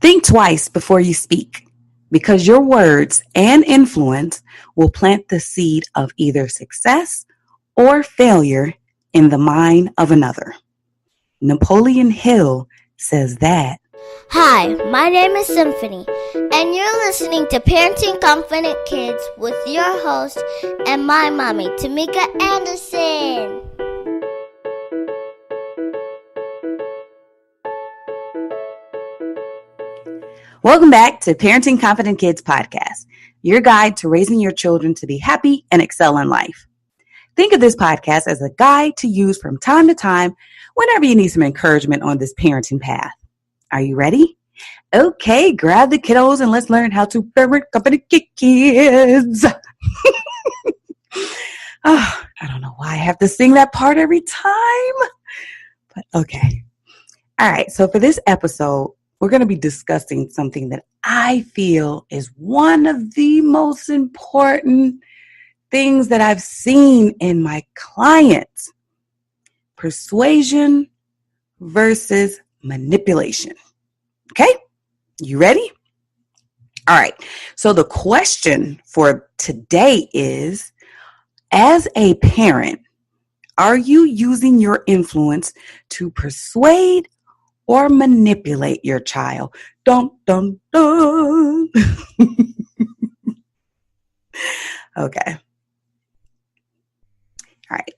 Think twice before you speak, because your words and influence will plant the seed of either success or failure in the mind of another. Napoleon Hill says that. Hi, my name is Symphony, and you're listening to Parenting Confident Kids with your host and my mommy, Tamika Anderson. Welcome back to Parenting Confident Kids podcast, your guide to raising your children to be happy and excel in life. Think of this podcast as a guide to use from time to time whenever you need some encouragement on this parenting path. Are you ready? Okay, grab the kiddos and let's learn how to parent confident kids. I don't know why I have to sing that part every time, but okay. All right, so for this episode, we're going to be discussing something that I feel is one of the most important things that I've seen in my clients. Persuasion versus manipulation. Okay, you ready? All right, so the question for today is, as a parent, are you using your influence to persuade or manipulate your child? Dun, dun, dun. Okay. All right.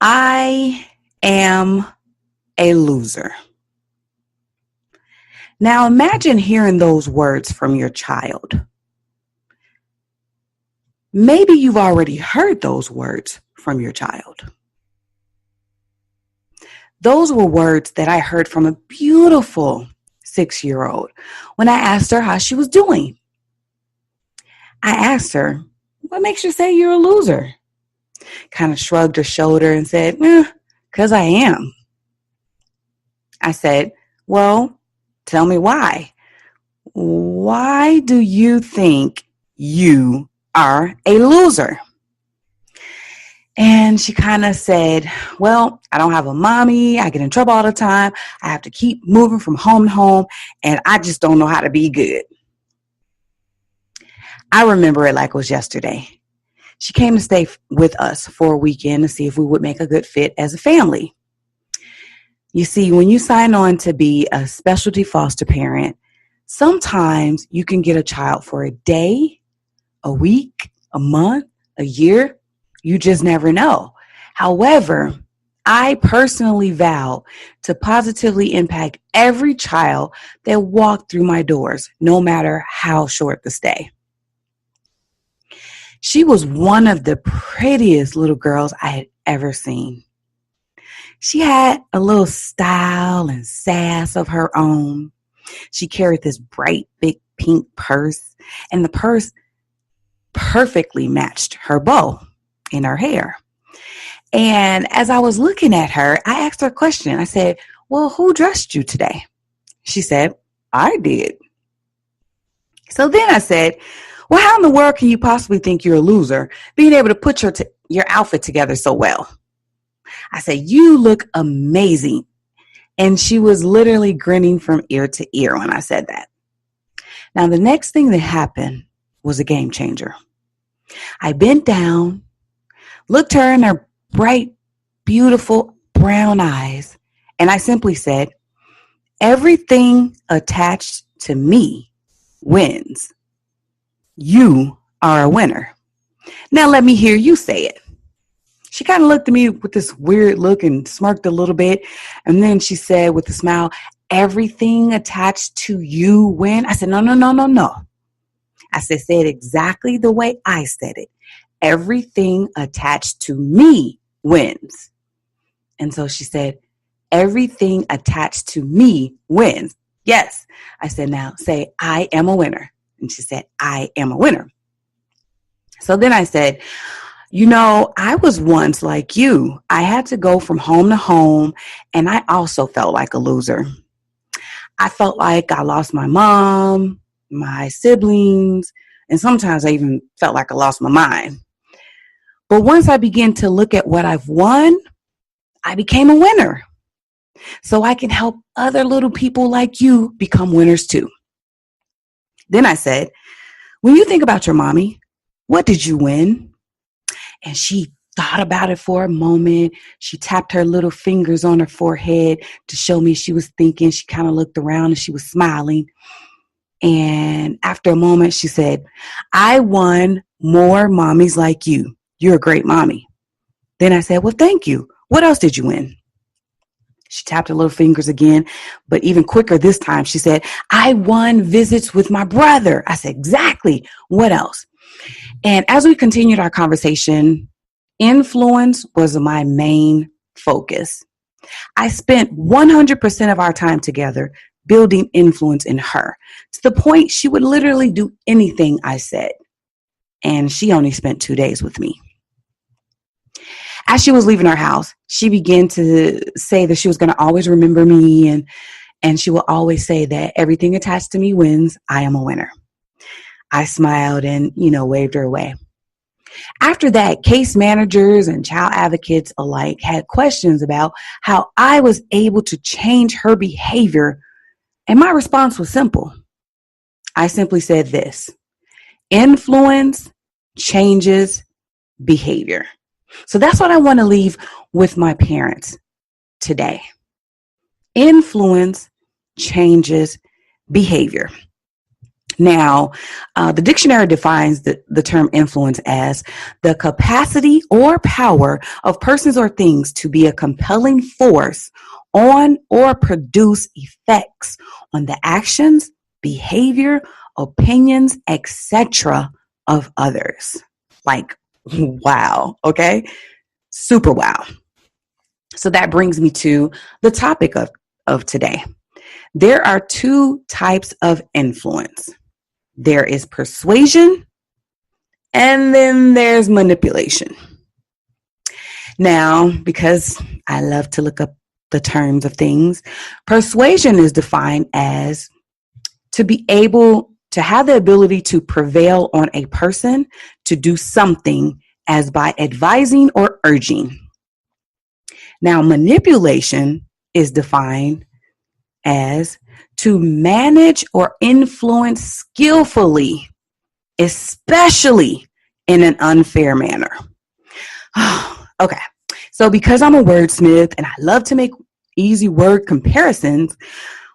I am a loser. Now imagine hearing those words from your child. Maybe you've already heard those words from your child. Those were words that I heard from a beautiful 6-year-old when I asked her how she was doing. I asked her, what makes you say you're a loser? Kind of shrugged her shoulder and said, 'cause I am. I said, well, tell me why. Why do you think you are a loser? And she kind of said, well, I don't have a mommy. I get in trouble all the time. I have to keep moving from home to home, and I just don't know how to be good. I remember it like it was yesterday. She came to stay with us for a weekend to see if we would make a good fit as a family. You see, when you sign on to be a specialty foster parent, sometimes you can get a child for a day, a week, a month, a year. You just never know. However, I personally vow to positively impact every child that walked through my doors, no matter how short the stay. She was one of the prettiest little girls I had ever seen. She had a little style and sass of her own. She carried this bright, big pink purse, and the purse perfectly matched her bow in her hair. And as I was looking at her, I asked her a question. I said, well, who dressed you today? She said, I did. So then I said, well, how in the world can you possibly think you're a loser being able to put your outfit together so well? I said, you look amazing. And she was literally grinning from ear to ear when I said that. Now, the next thing that happened was a game changer. I bent down, looked her in her bright, beautiful brown eyes, and I simply said, everything attached to me wins. You are a winner. Now let me hear you say it. She kind of looked at me with this weird look and smirked a little bit. And then she said with a smile, everything attached to you win. I said, no. I said, say it exactly the way I said it. Everything attached to me wins. And so she said, everything attached to me wins. Yes. I said, now say, I am a winner. And she said, I am a winner. So then I said, I was once like you. I had to go from home to home, and I also felt like a loser. I felt like I lost my mom, my siblings, and sometimes I even felt like I lost my mind. But once I began to look at what I've won, I became a winner. so I can help other little people like you become winners too. Then I said, when you think about your mommy, what did you win? And she thought about it for a moment. She tapped her little fingers on her forehead to show me she was thinking. She kind of looked around and she was smiling. And after a moment, she said, I won more mommies like you. You're a great mommy. Then I said, well, thank you. What else did you win? She tapped her little fingers again, but even quicker this time. She said, I won visits with my brother. I said, exactly. What else? And as we continued our conversation, influence was my main focus. I spent 100% of our time together building influence in her to the point she would literally do anything I said. And she only spent 2 days with me. As she was leaving our house, she began to say that she was going to always remember me, and she will always say that everything attached to me wins. I am a winner. I smiled and, waved her away. After that, case managers and child advocates alike had questions about how I was able to change her behavior. And my response was simple. I simply said this: influence changes behavior. So that's what I want to leave with my parents today. Influence changes behavior. Now, the dictionary defines the term influence as the capacity or power of persons or things to be a compelling force on or produce effects on the actions, behavior, opinions, etc. of others. Like, wow. Okay. Super wow. So that brings me to the topic of today. There are two types of influence. There is persuasion, and then there's manipulation. Now, because I love to look up the terms of things, persuasion is defined as to be able to have the ability to prevail on a person to do something as by advising or urging. Now, manipulation is defined as to manage or influence skillfully, especially in an unfair manner. Okay, so because I'm a wordsmith and I love to make easy word comparisons,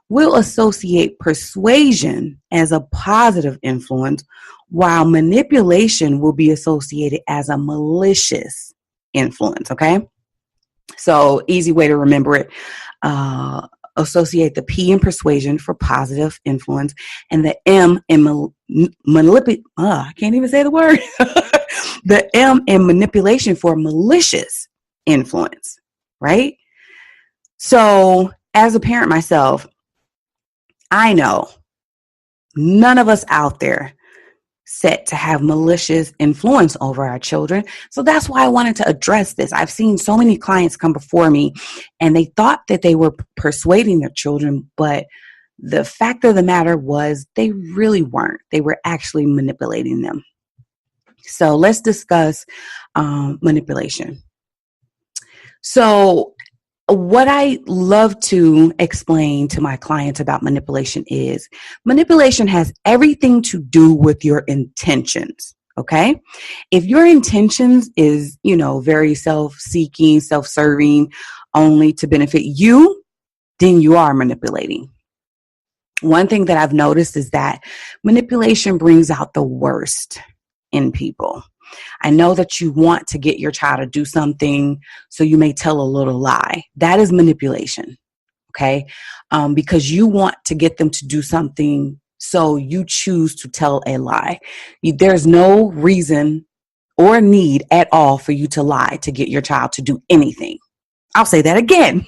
we'll associate persuasion as a positive influence, while manipulation will be associated as a malicious influence, okay? So easy way to remember it. Associate the P in persuasion for positive influence and the M in I can't even say the word. The M in manipulation for malicious influence, right? So as a parent myself, I know none of us out there set to have malicious influence over our children. So that's why I wanted to address this. I've seen so many clients come before me and they thought that they were persuading their children, but the fact of the matter was they really weren't. They were actually manipulating them. So let's discuss manipulation. So what I love to explain to my clients about manipulation is manipulation has everything to do with your intentions. Okay. If your intentions is, very self-seeking, self-serving, only to benefit you, then you are manipulating. One thing that I've noticed is that manipulation brings out the worst in people. I know that you want to get your child to do something, so you may tell a little lie. That is manipulation, okay? Because you want to get them to do something, so you choose to tell a lie. There's no reason or need at all for you to lie to get your child to do anything. I'll say that again.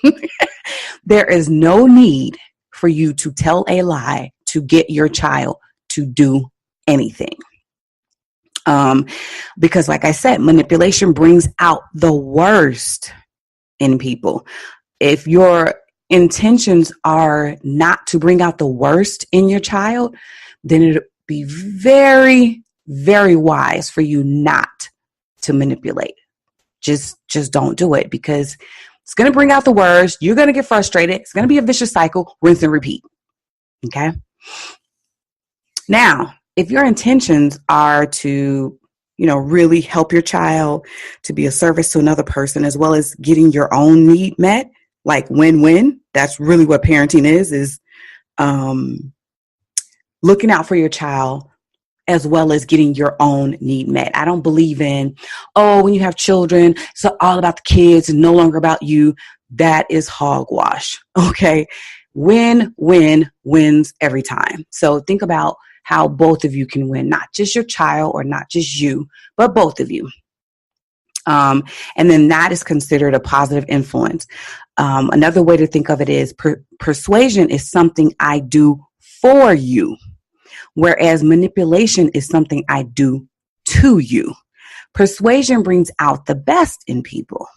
There is no need for you to tell a lie to get your child to do anything. Because like I said, manipulation brings out the worst in people. If your intentions are not to bring out the worst in your child, then it'd be very, very wise for you not to manipulate. Just don't do it, because It's going to bring out the worst. You're going to get frustrated. It's going to be a vicious cycle, rinse and repeat. Okay. Now, if your intentions are to, really help your child, to be a service to another person, as well as getting your own need met, like win-win, that's really what parenting is looking out for your child as well as getting your own need met. I don't believe in, when you have children, it's all about the kids and no longer about you. That is hogwash. Okay. Win wins every time. So think about how both of you can win, not just your child or not just you, but both of you. And then that is considered a positive influence. Another way to think of it is persuasion is something I do for you, whereas manipulation is something I do to you. Persuasion brings out the best in people,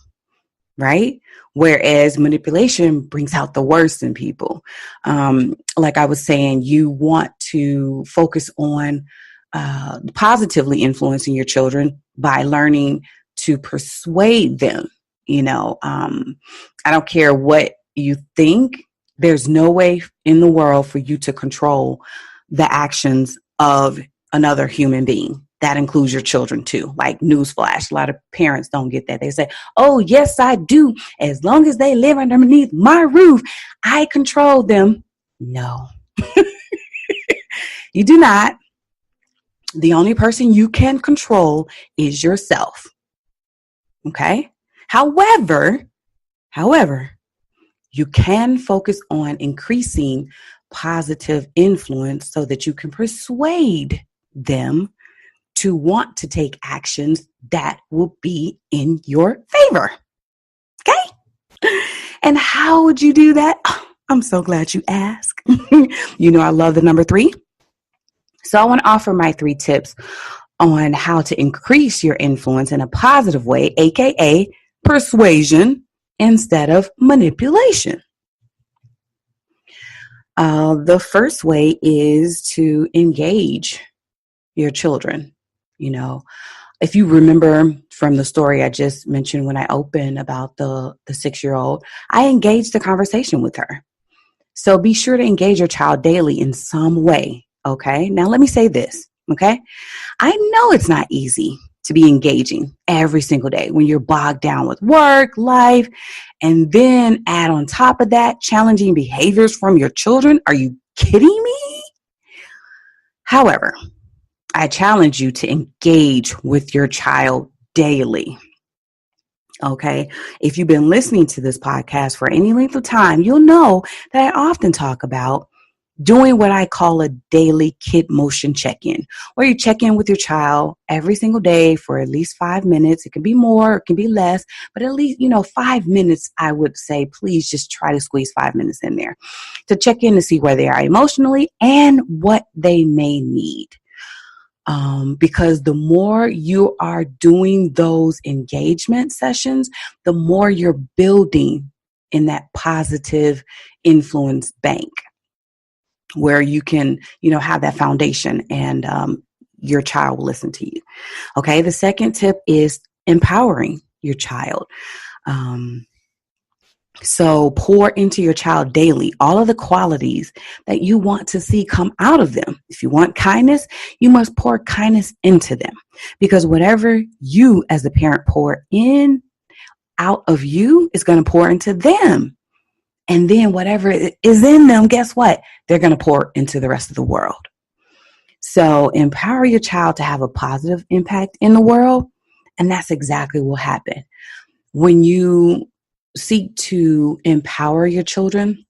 right? Whereas manipulation brings out the worst in people. Like I was saying, you want to focus on positively influencing your children by learning to persuade them. I don't care what you think. There's no way in the world for you to control the actions of another human being. That includes your children too. Like, newsflash, a lot of parents don't get that. They say, oh, yes, I do. As long as they live underneath my roof, I control them. No, you do not. The only person you can control is yourself. Okay. However, you can focus on increasing positive influence so that you can persuade them to want to take actions that will be in your favor. Okay? And how would you do that? Oh, I'm so glad you asked. I love the number 3. So I want to offer my 3 tips on how to increase your influence in a positive way, aka persuasion instead of manipulation. The first way is to engage your children. If you remember from the story I just mentioned when I opened about the 6-year-old, I engaged the conversation with her. So be sure to engage your child daily in some way. Okay. Now let me say this. Okay. I know it's not easy to be engaging every single day when you're bogged down with work, life, and then add on top of that challenging behaviors from your children. Are you kidding me? However, I challenge you to engage with your child daily. Okay. If you've been listening to this podcast for any length of time, you'll know that I often talk about doing what I call a daily kid motion check-in, where you check in with your child every single day for at least 5 minutes. It can be more, it can be less, but at least, 5 minutes, I would say, please just try to squeeze 5 minutes in there to check in to see where they are emotionally and what they may need. Because the more you are doing those engagement sessions, the more you're building in that positive influence bank where you can, have that foundation and your child will listen to you. Okay. The second tip is empowering your child. So pour into your child daily all of the qualities that you want to see come out of them. If you want kindness, you must pour kindness into them, because whatever you as the parent pour in out of you is going to pour into them. And then whatever is in them, guess what? They're going to pour into the rest of the world. So empower your child to have a positive impact in the world. And that's exactly what will happen. When you seek to empower your children,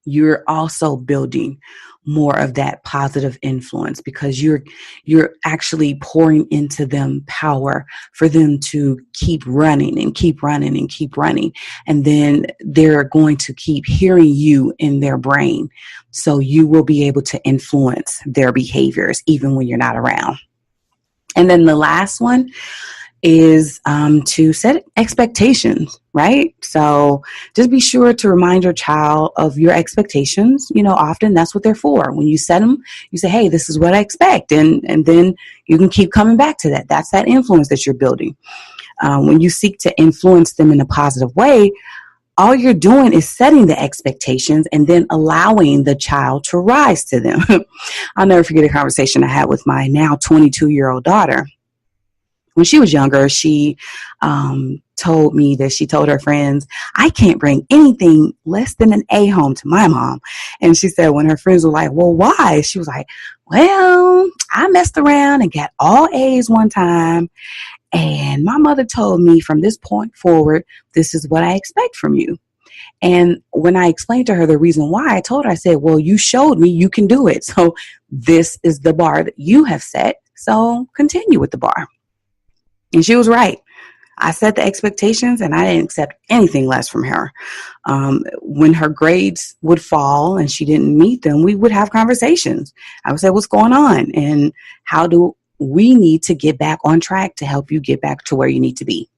you're also building more of that positive influence, because you're actually pouring into them power for them to keep running and keep running and keep running. And then they're going to keep hearing you in their brain. So you will be able to influence their behaviors even when you're not around. And then the last one is to set expectations, right? So just be sure to remind your child of your expectations. Often that's what they're for. When you set them, you say, hey, this is what I expect. And then you can keep coming back to that. That's that influence that you're building. When you seek to influence them in a positive way, all you're doing is setting the expectations and then allowing the child to rise to them. I'll never forget a conversation I had with my now 22-year-old daughter. When she was younger, she told me that she told her friends, I can't bring anything less than an A home to my mom. And she said when her friends were like, well, why? She was like, well, I messed around and got all A's one time. And my mother told me from this point forward, this is what I expect from you. And when I explained to her the reason why, I told her, I said, well, you showed me you can do it. So this is the bar that you have set. So continue with the bar. And she was right. I set the expectations and I didn't accept anything less from her. When her grades would fall and she didn't meet them, we would have conversations. I would say, what's going on? And how do we need to get back on track to help you get back to where you need to be?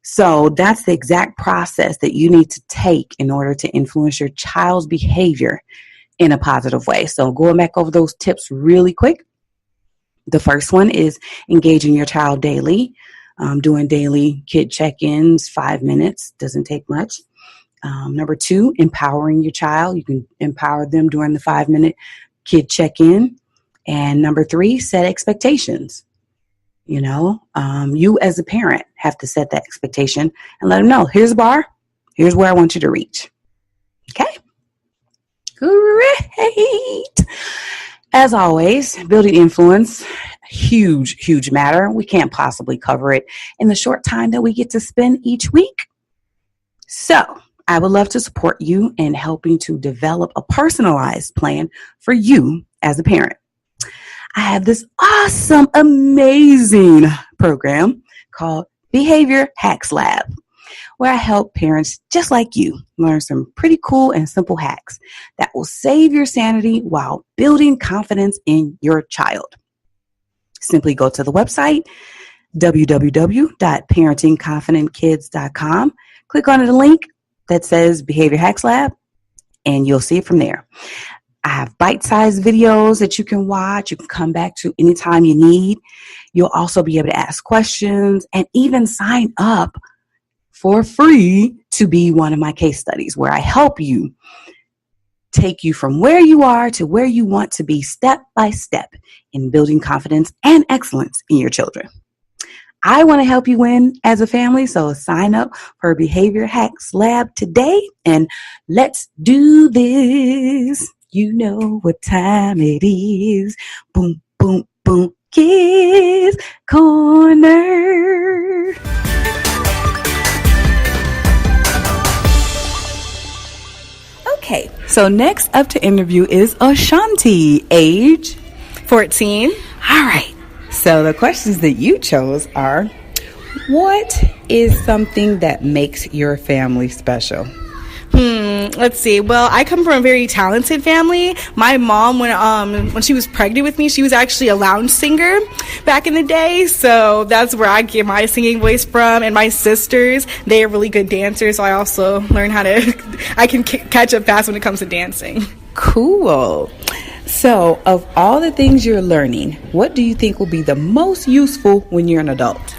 So that's the exact process that you need to take in order to influence your child's behavior in a positive way. So going back over those tips really quick. The first one is engaging your child daily, doing daily kid check-ins, 5 minutes, doesn't take much. Number 2, empowering your child. You can empower them during the 5-minute kid check-in. And number 3, set expectations. You as a parent have to set that expectation and let them know, here's the bar, here's where I want you to reach. Okay? Great. As always, building influence, huge matter. We can't possibly cover it in the short time that we get to spend each week. So I would love to support you in helping to develop a personalized plan for you as a parent. I have this awesome, amazing program called Behavior Hacks Lab, where I help parents just like you learn some pretty cool and simple hacks that will save your sanity while building confidence in your child. Simply go to the website, www.parentingconfidentkids.com. Click on the link that says Behavior Hacks Lab, and you'll see it from there. I have bite-sized videos that you can watch. You can come back to anytime you need. You'll also be able to ask questions and even sign up for free to be one of my case studies where I help you take you from where you are to where you want to be step by step in building confidence and excellence in your children. I want to help you win as a family, so sign up for Behavior Hacks Lab today and let's do this. You know what time it is. Boom, boom, boom. Kids Corner. Okay, so next up to interview is Ashanti, age 14. All right, so the questions that you chose are, what is something that makes your family special? Let's see. Well, I come from a very talented family. My mom, when she was pregnant with me, she was actually a lounge singer back in the day. So that's where I get my singing voice from. And my sisters, they are really good dancers. So I also learn I can catch up fast when it comes to dancing. Cool. So of all the things you're learning, what do you think will be the most useful when you're an adult?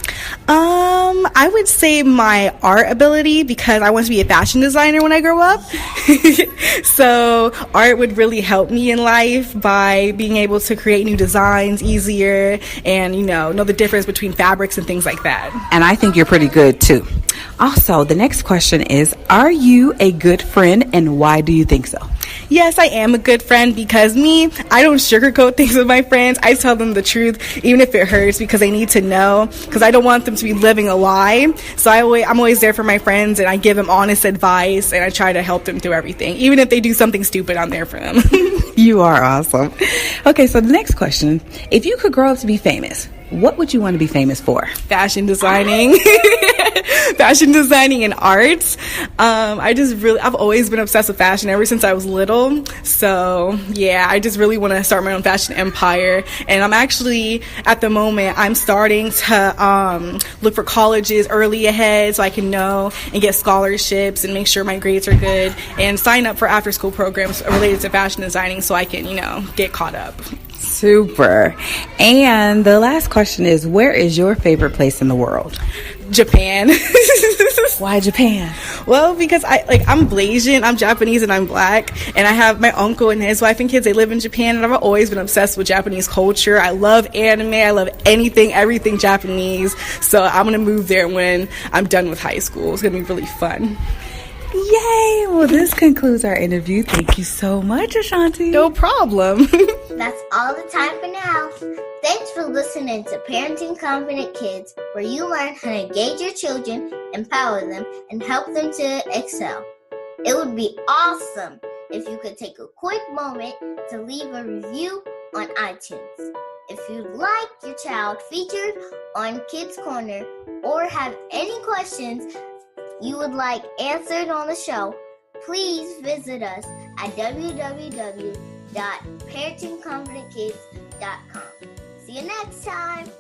I would say my art ability, because I want to be a fashion designer when I grow up. So art would really help me in life by being able to create new designs easier and, know the difference between fabrics and things like that. And I think you're pretty good too. Also, the next question is, are you a good friend and why do you think so? Yes, I am a good friend because I don't sugarcoat things with my friends. I tell them the truth, even if it hurts, because they need to know, because I don't want them to be living a lie. So I'm always there for my friends, and I give them honest advice, and I try to help them through everything. Even if they do something stupid, I'm there for them. You are awesome. Okay, so the next question, if you could grow up to be famous, what would you want to be famous for? Fashion designing. Fashion designing and arts. I've always been obsessed with fashion ever since I was little. So yeah, I just really want to start my own fashion empire. And I'm actually, at the moment, I'm starting to look for colleges early ahead so I can know and get scholarships and make sure my grades are good and sign up for after school programs related to fashion designing so I can, get caught up. Super. And the last question is, where is your favorite place in the world? Japan. Why Japan? Well, because I'm Blasian, I'm Japanese, and I'm black, and I have my uncle and his wife and kids. They live in Japan, and I've always been obsessed with Japanese culture. I love anime. I love everything Japanese. So I'm gonna move there when I'm done with high school. It's gonna be really fun. Yay! Well, this concludes our interview. Thank you so much, Ashanti. No problem. That's all the time for now. Thanks for listening to Parenting Confident Kids, where you learn how to engage your children, empower them, and help them to excel. It would be awesome if you could take a quick moment to leave a review on iTunes. If you'd like your child featured on Kids Corner or have any questions you would like answered on the show, please visit us at www.parentingconfidentkids.com. See you next time.